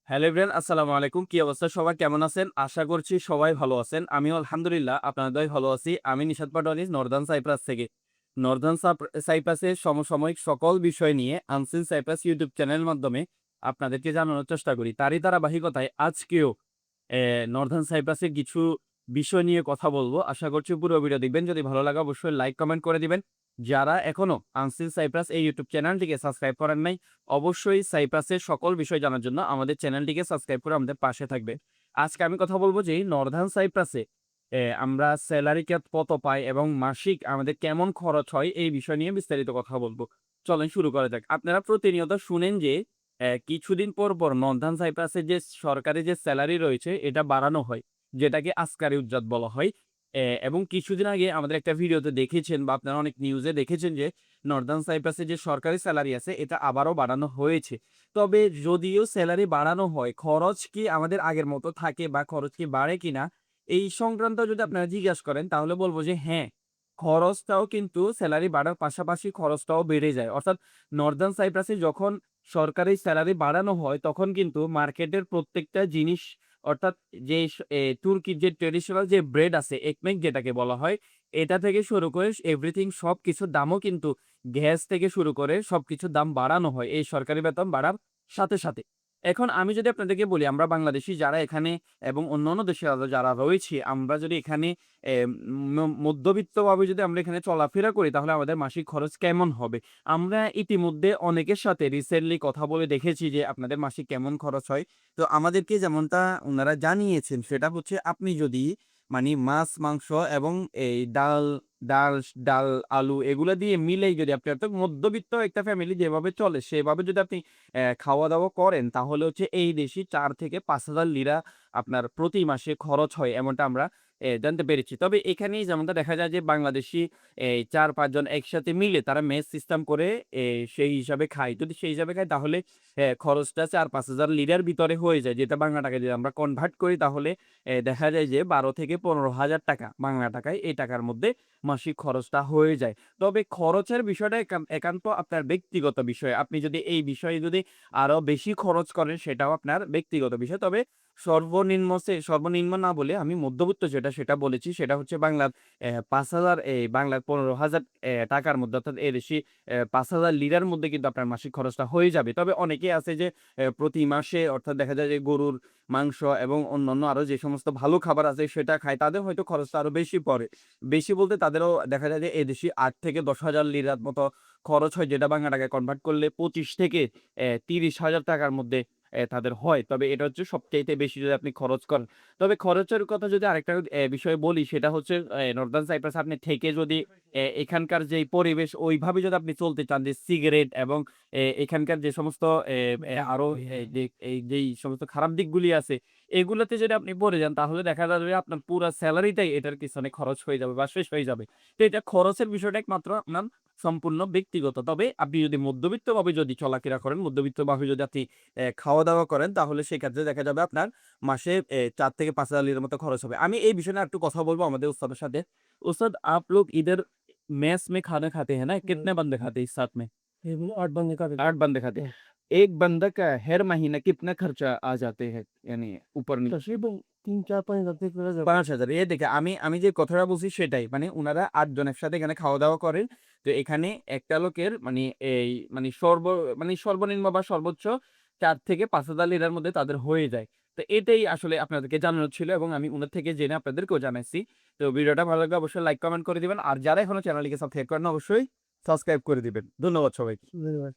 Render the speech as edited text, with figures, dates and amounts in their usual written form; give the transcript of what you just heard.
Hello everyone, আসসালামু আলাইকুম। কি অবস্থা সবার, কেমন আছেন? আশা করছি সবাই ভালো আছেন। আমিও আলহামদুলিল্লাহ আপনাদের দয়ায় ভালো আছি। আমি নিশাত পাটোয়ারি নর্দার্ন সাইপ্রাস থেকে। নর্দার্ন সাইপ্রাসের সমসাময়িক সকল বিষয় নিয়ে আনসিন সাইপ্রাস ইউটিউব চ্যানেলের মাধ্যমে আপনাদেরকে জানানোর চেষ্টা করি। তারই ধারাবাহিকতায় আজকেও নর্দার্ন সাইপ্রাসের কিছু বিষয় নিয়ে কথা বলব। আশা করছি পুরো ভিডিও দেখবেন। যদি ভালো লাগে অবশ্যই লাইক, কমেন্ট করে দিবেন। যারা এখনো আনসিন সাইপ্রাস এই ইউটিউব চ্যানেলটিকে সাবস্ক্রাইব করেন নাই, অবশ্যই সাইপ্রাসের সকল বিষয় জানার জন্য আমাদের চ্যানেলটিকে সাবস্ক্রাইব করে আমাদের পাশে থাকবে। আজকে আমি কথা বলব যে নর্দার্ন সাইপ্রাসে আমরা স্যালারি কত পাই এবং মাসিক আমাদের কেমন খরচ হয় এই বিষয় নিয়ে বিস্তারিত কথা বলব। চলেন শুরু করা যাক। আপনারা প্রতিনিয়ত শুনেন যে কিছুদিন পর নর্দার্ন সাইপ্রাসের যে সরকারি যে স্যালারি রয়েছে এটা বাড়ানো হয়। যেটাকে আস্কারি উজ্জাত বলা হয়। এবং কিছুদিন আগে আমাদের একটা ভিডিওতে দেখেছেন বা আপনারা অনেক নিউজে দেখেছেন যে নর্দার্ন সাইপ্রাসে যে সরকারি স্যালারি আছে এটা আবারও বাড়ানো হয়েছে। তবে যদিও স্যালারি বাড়ানো হয়, খরচ কি আমাদের আগের মতো থাকে বা খরচ কি বাড়ে কিনা এই সংক্রান্ত যদি আপনারা জিজ্ঞাসা করেন তাহলে বলব যে হ্যাঁ, খরচটাও কিন্তু স্যালারি বাড়ার পাশাপাশি খরচটাও বেড়ে যায়। অর্থাৎ নর্দার্ন সাইপ্রাসে যখন সরকারি স্যালারি বাড়ানো হয় তখন কিন্তু মার্কেটের প্রত্যেকটা জিনিস অর্থাৎ যে তুর্কির যে ট্র্যাডিশনাল যে ব্রেড আছে একমেক যেটাকে বলা হয়, এটা থেকে শুরু করে এভরিথিং সবকিছুর দামও কিন্তু গ্যাস থেকে শুরু করে সবকিছুর দাম বাড়ানো হয় এই সরকারি বেতন বাড়ার সাথে। এখন আমি যদি আপনাদেরকে বলি আমরা বাংলাদেশী যারা এখানে এবং অন্যান্য দেশে যারা রয়েছি আমরা যদি এখানে মধ্যবিত্তভাবে যদি আমরা এখানে চলাফেরা করি তাহলে আমাদের মাসিক খরচ কেমন হবে? আমরা ইতিমধ্যে অনেকের সাথে রিসেন্টলি কথা বলে দেখেছি যে আপনাদের মাসিক কেমন খরচ হয়। তো আমাদেরকে যেমনটা উনারা জানিয়েছেন সেটা হচ্ছে আপনি যদি মানি মাছ, মাংস এবং এই ডাল, ডাল, ডাল, আলু এগুলা দিয়ে মিলেই যদি আপনি অর্থাৎ মধ্যবিত্ত একটা ফ্যামিলি যেভাবে চলে সেভাবে যদি আপনি খাওয়া-দাওয়া করেন তাহলে হচ্ছে এই দেশি ৪ থেকে ৫,০০০ লিরা আপনার প্রতি মাসে খরচ হয় এমনটা আমরা জানতে পেরেছি। তবে এখানেই যেমনটা দেখা যায় যে বাংলাদেশী ৪-৫ জন একসাথে মিলে তারা মেস সিস্টেম করে সেই হিসাবে খায়। যদি সেই হিসাবে খায় তাহলে খরচটা ৪-৫,০০০ লিরার ভিতরে হয়ে যায়। যেটা বাংলা টাকায় যদি আমরা কনভার্ট করি তাহলে দেখা যায় যে ১২ থেকে ১৫,০০০ টাকা বাংলা টাকায় এই টাকার মধ্যে মাসিক খরচটা হয়ে যায়। তবে খরচের বিষয়টা একান্ত আপনার ব্যক্তিগত বিষয়। আপনি যদি এই বিষয়ে যদি আরো বেশি খরচ করেন সেটাও আপনার ব্যক্তিগত বিষয়। তবে সর্বনিম্ন না বলে আমি মধ্যবিত্ত সেটা বলেছি। সেটা হচ্ছে বাংলার ৫,০০০ বাংলার ১৫,০০০ টাকার মধ্যে অর্থাৎ এদেশি ৫,০০০ লিরার মধ্যে কিন্তু আপনার মাসিক খরচটা হয়ে যাবে। তবে অনেকেই আছে যে প্রতি মাসে অর্থাৎ দেখা যায় যে গরুর মাংস এবং অন্যান্য আরো যে সমস্ত ভালো খাবার আছে সেটা খায়। তাদের হয়তো খরচটা আরো বেশি পড়ে। বেশি বলতে তাদেরও দেখা যায় যে এদেশি ৮ থেকে ১০,০০০ লিরার মতো খরচ হয় যেটা বাংলা টাকায় কনভার্ট করলে ২৫ থেকে ৩০,০০০ টাকার মধ্যে তাদের হয়। তবে এটা হচ্ছে সবচাইতে বেশি যদি আপনি খরচ করেন। তবে খরচের কথা যদি আরেকটা বিষয়ে বলি সেটা হচ্ছে নর্দার্ন সাইপ্রাস আপনি থেকে যদি এখানকার যেই পরিবেশ ওইভাবে যদি আপনি চলতে চান যে সিগারেট এবং এখানকার যে সমস্ত এ এ আরো যেই সমস্ত খারাপ দিকগুলি আছে এগুলোতে যদি আপনি পড়ে যান তাহলে দেখা যাবে আপনার পুরা সেলারিটাই এটার পিছনে খরচ হয়ে যাবে বা শেষ হয়ে যাবে। তো এটা খরচের বিষয়টা একমাত্র আপনার সম্পূর্ণ ব্যক্তিগত। তবে আপনি যদি মধ্যবিত্তভাবে যদি চলাফেরা করেন, মধ্যবিত্তভাবে যদি আপনি খাওয়া-দাওয়া করেন তাহলে সেক্ষেত্রে দেখা যাবে আপনার মাসে ৪ থেকে ৫,০০০ লিরার মতো খরচ হবে। আমি এই বিষয় নিয়ে আরেকটু কথা বলব আমাদের উস্তাদের সাথে। उस्ताद आप लोग इधर मेस में खाना खाते हैं ना? कितने बंदे खाते हैं इस साथ में? ये 8 बंदे का देते 8 बंदे खाते हैं। एक बंदा का हर महीना कितना खर्चा आ जाते हैं? यानी ऊपर नी तकरीबन 3, 4, 5 हज़ार चला जाता है। ৫,০০০ এই দেখে আমি যে কথাটা বলছি সেটাই। মানে উনারা ৮ জন একসাথে এখানে খাওয়া-দাওয়া করেন। তো এখানে একটা লোকের মানে এই মানে মানে সর্বনিম্ন বা সর্বোচ্চ ৪ থেকে ৫,০০০ লিরার মধ্যে তাদের হয়ে যায়। তো এটাই আসলে আপনাদেরকে জানানোর ছিল এবং আমি উনার থেকে জেনে আপনাদেরকেও জানাইছি। তো ভিডিওটা ভালো লাগলে অবশ্যই লাইক, কমেন্ট করে দিবেন। আর যারা এখনো চ্যানেলটিকে সাবস্ক্রাইব করেন নাই অবশ্যই সাবস্ক্রাইব করে দিবেন। ধন্যবাদ সবাইকে। धन्यवाद।